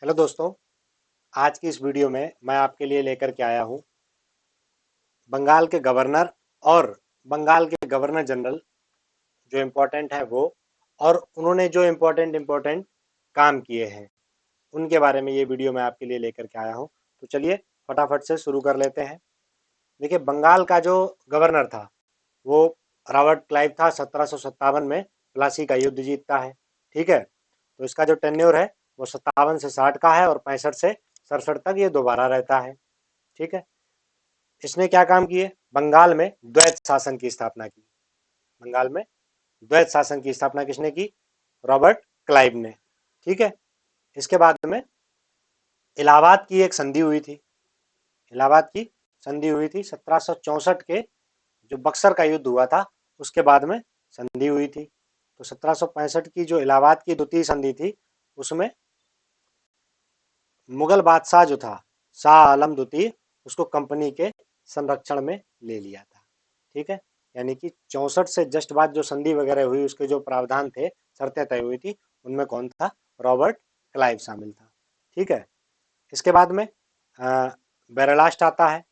Hello दोस्तों, आज की इस वीडियो में मैं आपके लिए लेकर के आया हूँ बंगाल के गवर्नर और बंगाल के गवर्नर जनरल जो इम्पोर्टेंट है वो, और उन्होंने जो इम्पोर्टेंट काम किए हैं उनके बारे में ये वीडियो मैं आपके लिए लेकर के आया हूँ। तो चलिए फटाफट से शुरू कर लेते हैं। देखिए, बंगाल का जो गवर्नर था वो रॉबर्ट क्लाइव था। 1757 में प्लासी का युद्ध जीतता है। ठीक है, तो इसका जो टेन्योर है वो 57 से 60 का है और 65 से 67 तक ये दोबारा रहता है। ठीक है, इसने क्या काम किए? बंगाल में द्वैत शासन की स्थापना की। बंगाल में द्वैत शासन की स्थापना किसने की? रॉबर्ट क्लाइव ने। ठीक है, इसके बाद में इलाहाबाद की एक संधि हुई थी। इलाहाबाद की संधि हुई थी 1764 के, जो बक्सर का युद्ध हुआ था उसके बाद में संधि हुई थी। तो 1765 की जो इलाहाबाद की द्वितीय संधि थी उसमें मुगल बादशाह जो था शाह आलम द्वितीय, उसको कंपनी के संरक्षण में ले लिया था। ठीक है, यानी कि 64 से जस्ट बाद जो संधि वगैरह हुई उसके जो प्रावधान थे, शर्तें तय हुई थी, उनमें कौन था? रॉबर्ट क्लाइव शामिल था। ठीक है, इसके बाद में बेरलास्ट आता है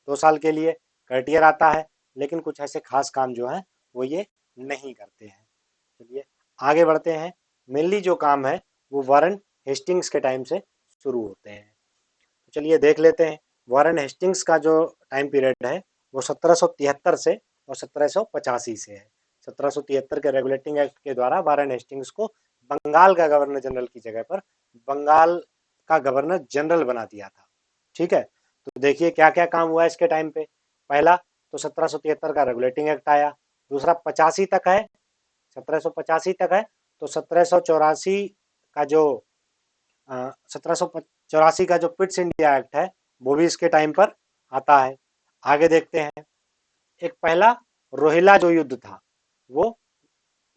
2 साल के लिए। कर्टियर आता है, लेकिन कुछ ऐसे खास काम जो है वो ये नहीं करते हैं। चलिए आगे बढ़ते हैं। मेनली जो काम है वो वारन हेस्टिंग्स के टाइम से शुरू होते हैं। तो चलिए देख लेते हैं। वारन हेस्टिंग्स का जो टाइम पीरियड है वो 1773 से और 1785 से है। 1773 के रेगुलेटिंग एक्ट के द्वारा वारन हेस्टिंग्स को बंगाल का गवर्नर जनरल की जगह पर बंगाल का गवर्नर जनरल बना दिया था। ठीक है, तो देखिए क्या क्या काम हुआ इसके टाइम पे। पहला तो 1773 का रेगुलेटिंग एक्ट आया। दूसरा 85 तक है, 1785 तक है। तो 1784 का जो 1784 का जो पिट्स इंडिया एक्ट है वो भी इसके टाइम पर आता है। आगे देखते हैं। एक पहला रोहिला जो युद्ध था वो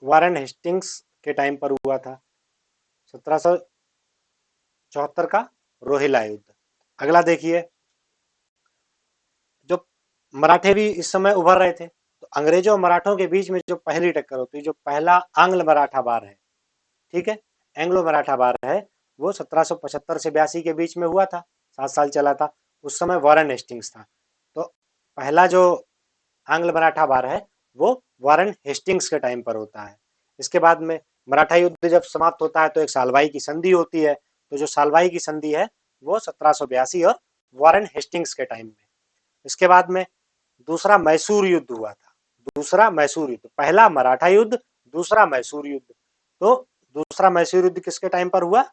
वारन हेस्टिंग्स के टाइम पर हुआ था, 1774 का रोहिला युद्ध। अगला देखिए, जो मराठे भी इस समय उभर रहे थे, तो अंग्रेजों और मराठों के बीच में जो पहली टक्कर होती है, जो पहला आंग्ल मराठा वार है, ठीक है, एंग्लो मराठा वार है, वो 1775 से 82 के बीच में हुआ था। 7 साल चला था। उस समय वारन हेस्टिंग्स था। तो पहला जो आंग्ल मराठा वार है वो वारन हेस्टिंग्स के टाइम पर होता है। इसके बाद में मराठा युद्ध जब समाप्त होता है तो एक सालवाई की संधि होती है। तो जो सालवाई की संधि है वो 1782 और वारन हेस्टिंग्स के टाइम में। इसके बाद में दूसरा मैसूर युद्ध हुआ था। दूसरा मैसूर युद्ध, पहला मराठा युद्ध, दूसरा मैसूर युद्ध। तो दूसरा मैसूर युद्ध किसके टाइम पर हुआ?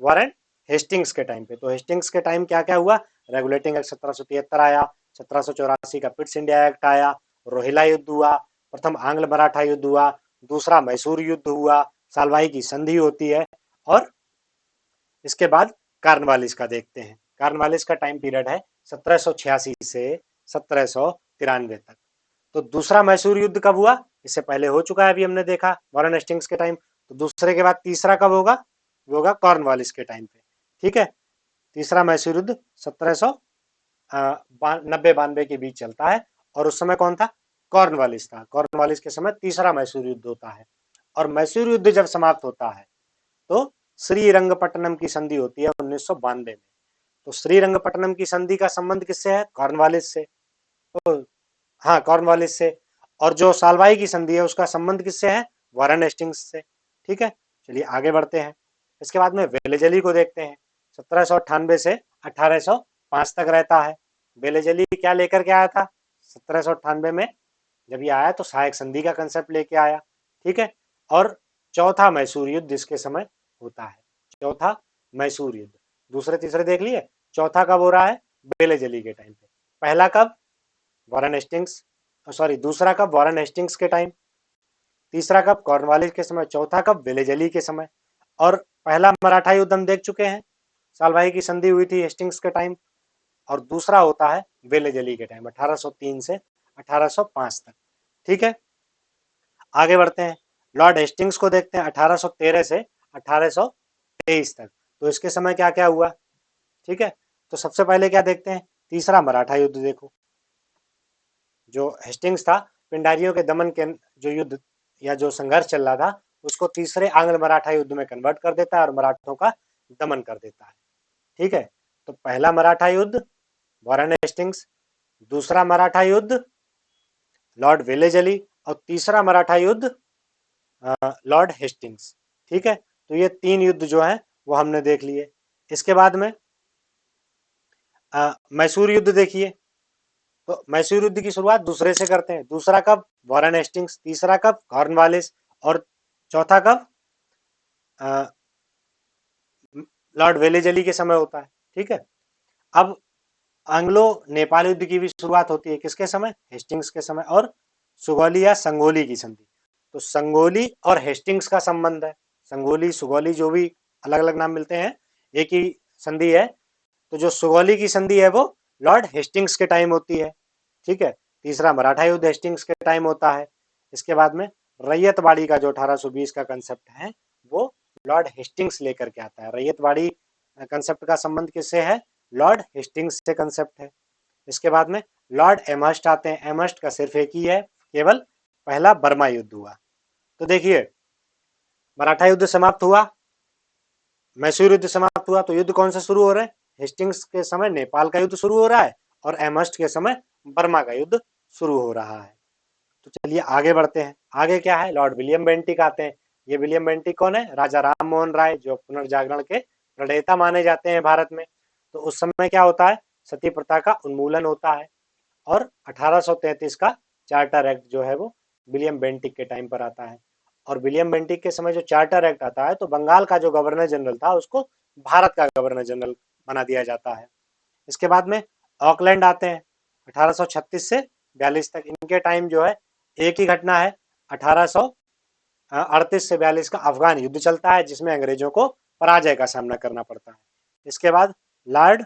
वारन हेस्टिंग्स के टाइम पे। तो हेस्टिंग्स के टाइम क्या क्या हुआ? रेगुलेटिंग एक्ट 1773 आया, 1784 का पिट्स इंडिया एक्ट आया, रोहिला युद्ध हुआ, प्रथम आंग्ल मराठा युद्ध हुआ, दूसरा मैसूर युद्ध हुआ, सालवाई की संधि होती है, और इसके बाद कार्नवालिस का देखते हैं। कार्नवालिस का टाइम पीरियड है 1786 से 1793 तक। तो दूसरा मैसूर युद्ध कब हुआ? इससे पहले हो चुका है, अभी हमने देखा वारन हेस्टिंग्स के टाइम। तो दूसरे के बाद तीसरा कब होगा? वो होगा कॉर्नवालिस के टाइम पे। ठीक है, तीसरा मैसूर युद्ध 1790-92 के बीच चलता है, और उस समय कौन था? कॉर्नवालिस था। कॉर्नवालिस के समय तीसरा मैसूर युद्ध होता है। और मैसूर युद्ध जब समाप्त होता है तो श्रीरंगपट्टनम की संधि होती है 1992 में। तो श्रीरंगपट्टनम की संधि का संबंध किससे है? कॉर्नवालिस से। तो हाँ, कॉर्नवालिस से। और जो सालवाई की संधि है उसका संबंध किससे है? वारन हेस्टिंग्स से। ठीक है, चलिए आगे बढ़ते हैं। इसके बाद में वेलेजली को देखते हैं। 1798 से 1805 तक रहता है। वेलेजली क्या लेकर के आया था 1798 में? जब ये आया तो सहायक संधि का कंसेप्ट लेके आया। ठीक है, और चौथा मैसूर युद्ध इसके समय होता है। चौथा मैसूर युद्ध। दूसरे तीसरे देख लिए, चौथा कब हो रहा है? वेलेजली के टाइम पे। पहला कब? वारन हेस्टिंग्स, सॉरी, दूसरा कब? वारन हेस्टिंग्स के टाइम। तीसरा कब? कॉर्नवालिस के समय। चौथा कब? वेलेजली के समय। और पहला मराठा युद्ध हम देख चुके हैं, सालभाई की संधि हुई थी हेस्टिंग्स के टाइम। और दूसरा होता है वेलेजली के टाइम, 1803 से 1805 तक। ठीक है, आगे बढ़ते हैं। लॉर्ड हेस्टिंग्स को देखते हैं, 1813 से 1823 तक। तो इसके समय क्या क्या हुआ? ठीक है, तो सबसे पहले क्या देखते हैं? तीसरा मराठा युद्ध देखो। जो हेस्टिंग्स था, पिंडारियों के दमन के जो युद्ध या जो संघर्ष चल रहा था उसको तीसरे आंग्ल मराठा युद्ध में कन्वर्ट कर देता है और मराठों का दमन कर देता है। ठीक है, तो पहला मराठा युद्ध वॉरेन हेस्टिंग्स, दूसरा मराठा युद्ध लॉर्ड वेलेजली, और तीसरा मराठा युद्ध लॉर्ड हेस्टिंग्स। ठीक है, तो ये 3 युद्ध जो है वो हमने देख लिए। इसके बाद में मैसूर युद्ध देखिए। तो मैसूर युद्ध की शुरुआत दूसरे से करते हैं। दूसरा कब? Warren Hastings. तीसरा कब? कॉर्नवालिस। और चौथा कब? लॉर्ड वेलेजली के समय होता है। ठीक है, अब एंग्लो नेपाल युद्ध की भी शुरुआत होती है किसके समय? हेस्टिंग्स के समय। और सुगौली या संगोली की संधि। तो संगोली और हेस्टिंग्स का संबंध है। संगोली सुगौली जो भी अलग अलग नाम मिलते हैं, एक ही संधि है। तो जो सुगौली की संधि है वो लॉर्ड हेस्टिंग्स के टाइम होती है। ठीक है, तीसरा मराठा युद्ध हेस्टिंग्स के टाइम होता है। इसके बाद में रैयतवाड़ी का जो 1820 का कंसेप्ट है वो लॉर्ड हेस्टिंग्स लेकर के आता है। रैयतवाड़ी कंसेप्ट का संबंध किससे है? लॉर्ड हेस्टिंग्स से कंसेप्ट है। इसके बाद में लॉर्ड एमहर्स्ट आते हैं। एमहर्स्ट का सिर्फ एक ही है, केवल पहला बर्मा युद्ध हुआ। तो देखिए, मराठा युद्ध समाप्त हुआ, मैसूर युद्ध समाप्त हुआ, तो युद्ध कौन से शुरू हो रहे हैं? हेस्टिंग्स के समय नेपाल का युद्ध शुरू हो रहा है और एमहर्स्ट के समय बर्मा का युद्ध शुरू हो रहा है। तो चलिए आगे बढ़ते हैं। आगे क्या है? लॉर्ड विलियम बेंटिक आते हैं। ये विलियम बेंटिक कौन है? राजा राम मोहन राय, जो पुनर्जागरण के प्रणेता माने जाते हैं भारत में। तो उस समय क्या होता है? सती प्रथा का उन्मूलन होता है और 1833 का चार्टर एक्ट जो है वो विलियम बेंटिक के टाइम पर आता है। और विलियम बेंटिक के समय जो चार्टर एक्ट आता है तो बंगाल का जो गवर्नर जनरल था उसको भारत का गवर्नर जनरल बना दिया जाता है। इसके बाद में ऑकलैंड आते हैं 1836 से 42 तक। इनके टाइम जो है एक ही घटना है, 1838 से 42 का अफगान युद्ध चलता है जिसमें अंग्रेजों को पराजय का सामना करना पड़ता है। इसके बाद लॉर्ड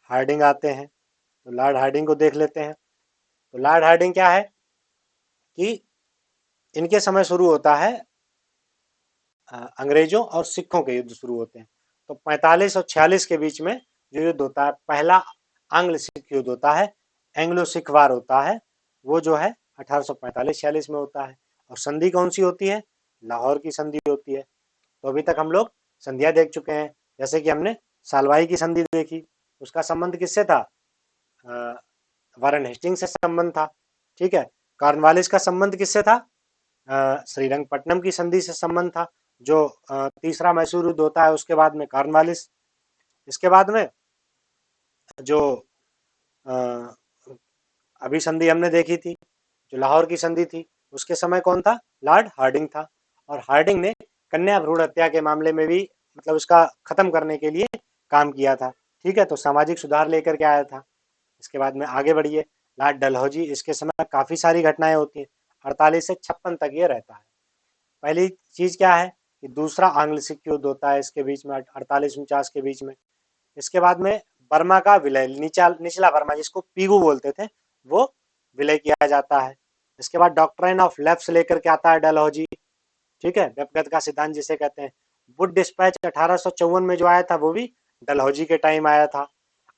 हार्डिंग आते हैं। तो लॉर्ड हार्डिंग को देख लेते हैं। तो लॉर्ड हार्डिंग क्या है कि इनके समय शुरू होता है अंग्रेजों और सिखों के युद्ध शुरू होते हैं। तो 45 और 46 के बीच में जो युद्ध होता है, पहला आंग्ल सिख युद्ध होता है, एंग्लो सिख वार होता है, वो जो है 1845-46 में होता है। और संधि कौन सी होती है? लाहौर की संधि होती है। तो अभी तक हम लोग संधियां देख चुके हैं, जैसे कि हमने सालवाई की संधि देखी, उसका संबंध किससे था? वारेन हेस्टिंग से संबंध था। ठीक है, कॉर्नवालिस का संबंध किससे था? श्रीरंगपट्टनम की संधि से संबंध था। जो तीसरा मैसूर युद्ध होता है उसके बाद में कॉर्नवालिस। इसके बाद में जो अ, अभी संधि हमने देखी थी, जो लाहौर की संधि थी, उसके समय कौन था? लॉर्ड हार्डिंग था। और हार्डिंग ने कन्या भ्रूण हत्या के मामले में भी मतलब उसका खत्म करने के लिए काम किया था। ठीक है, तो सामाजिक सुधार लेकर के आया था। इसके बाद में आगे बढ़िए, लॉर्ड डलहौजी, इसके समय काफी सारी घटनाएं होती हैं। 48 से 56 तक ये रहता है। पहली चीज क्या है कि दूसरा आंग्ल सिख युद्ध होता है इसके बीच में 48-49 के बीच में। इसके बाद में बर्मा का विलय, निचला बर्मा जिसको पीगू बोलते थे, वो विलय किया जाता है। इसके बाद डॉक्ट्राइन ऑफ लेफ्ट लेकर के आता है डलहौजी। ठीक है, व्यपगत का सिद्धांत जिसे कहते हैं। वुड डिस्पैच 1854 में जो आया था वो भी डलहौजी के टाइम आया था।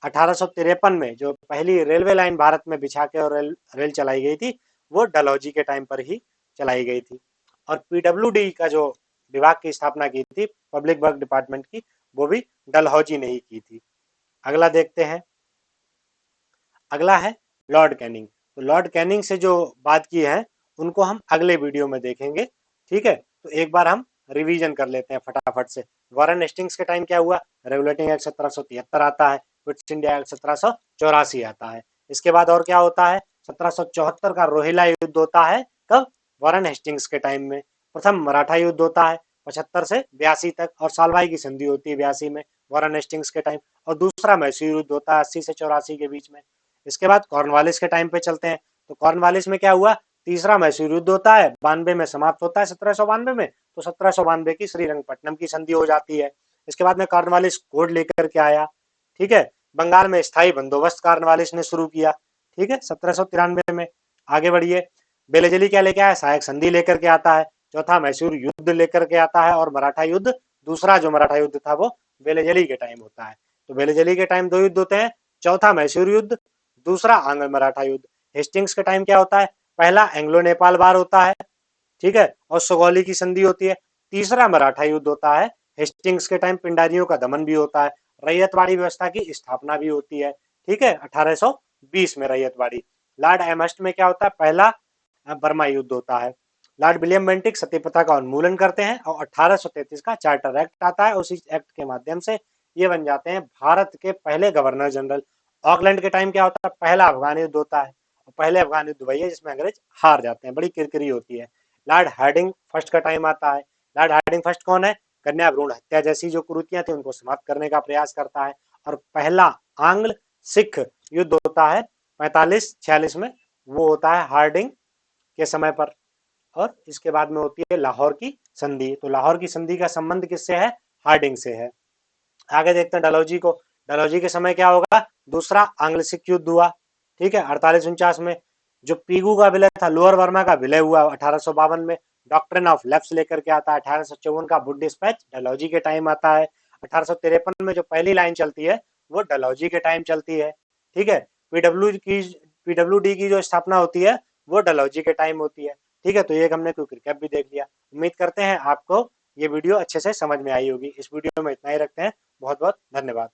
1853 में जो पहली रेलवे लाइन भारत में बिछा के और रेल चलाई गई थी वो डलहौजी के टाइम पर ही चलाई गई थी। और पीडब्ल्यूडी का जो विभाग की स्थापना की थी, पब्लिक वर्क डिपार्टमेंट की, वो भी डलहौजी ने ही की थी। अगला देखते हैं। अगला है लॉर्ड कैनिंग। तो लॉर्ड कैनिंग से जो बात की है उनको हम अगले वीडियो में देखेंगे। ठीक है, तो एक बार हम रिवीजन कर लेते हैं फटाफट से। वॉरेन हेस्टिंग्स के टाइम क्या हुआ? रेगुलेटिंग एक्ट 1773 आता है, क्विट्स इंडिया एक्ट 1784 आता है। इसके बाद और क्या होता है? 1774 का रोहिला युद्ध होता है। कब? वॉरेन हेस्टिंग्स के टाइम में। प्रथम मराठा युद्ध होता है 75 से 82 तक, और सालवाई की संधि होती है 82 में वॉरेन हेस्टिंग्स के टाइम। और दूसरा मैसूर युद्ध होता है 80 से 84 के बीच में। इसके बाद कॉर्नवालिस के टाइम पे चलते हैं। तो कॉर्नवालिस में क्या हुआ? तीसरा मैसूर युद्ध होता है, 92 में समाप्त होता है, 1792 में। तो 1792 की श्रीरंगपट्टनम की संधि हो जाती है। इसके बाद में कॉर्नवालिस कोड लेकर के आया। ठीक है, बंगाल में स्थायी बंदोबस्त कॉर्नवालिस ने शुरू किया। ठीक है, 1793 में। आगे बढ़िए, बेलेजली क्या लेके आया? सहायक संधि लेकर के आता है। चौथा मैसूर युद्ध लेकर के आता है। और मराठा युद्ध, दूसरा जो मराठा युद्ध था वो बेलेजली के टाइम होता है। तो बेलेजली के टाइम 2 युद्ध होते हैं, चौथा मैसूर युद्ध, दूसरा आंग्ल मराठा युद्ध। हेस्टिंग्स के टाइम क्या होता है? पहला एंग्लो नेपाल वार होता है। ठीक है, और सुगौली की संधि होती है। तीसरा मराठा युद्ध होता है हेस्टिंग्स के टाइम पिंडारियों का दमन भी होता है, रैयतवाड़ी व्यवस्था की स्थापना भी होती है। ठीक है, 1820 में रैयतवाड़ी। लॉर्ड एमहर्स्ट में क्या होता है, पहला बर्मा युद्ध होता है। लॉर्ड विलियम बेंटिक सती प्रथा का उन्मूलन करते हैं और 1833 का चार्टर एक्ट आता है। उसी एक्ट के माध्यम से ये बन जाते हैं भारत के पहले गवर्नर जनरल। ऑकलैंड के टाइम क्या होता है, पहला अफगान युद्ध होता है, और पहले अफगान युद्ध वही है जिसमें अंग्रेज हार जाते हैं, बड़ी किरकिरी होती है। लॉर्ड हार्डिंग फर्स्ट का टाइम आता है। लॉर्ड हार्डिंग फर्स्ट कौन है, कन्या भ्रूण हत्या जैसी जो कुरीतियां थी उनको समाप्त करने का प्रयास करता है। और पहला आंग्ल सिख युद्ध होता है 45-46 में, वो होता है हार्डिंग के समय पर। और इसके बाद में होती है लाहौर की संधि। तो लाहौर की संधि का संबंध किससे है, हार्डिंग से है। आगे देखते हैं डलहौजी को। डलहौजी के समय क्या होगा, दूसरा आंग्ल सिख युद्ध हुआ। ठीक है, 48-49 में। जो पीगू का विलय था, लोअर बर्मा का विलय हुआ 1852 में। डॉक्ट्रिन ऑफ लेफ्ट लेकर के आता है। 1854 का वुड डिस्पैच डलहौजी के टाइम आता है। 1853 में जो पहली लाइन चलती है वो डलहौजी के टाइम चलती है। ठीक है, पीडब्ल्यूडी की जो स्थापना होती है वो डलहौजी के टाइम होती है। ठीक है, तो ये हमने क्विक रिकैप भी देख लिया। उम्मीद करते हैं आपको ये वीडियो अच्छे से समझ में आई होगी। इस वीडियो में इतना ही रखते हैं। बहुत बहुत धन्यवाद।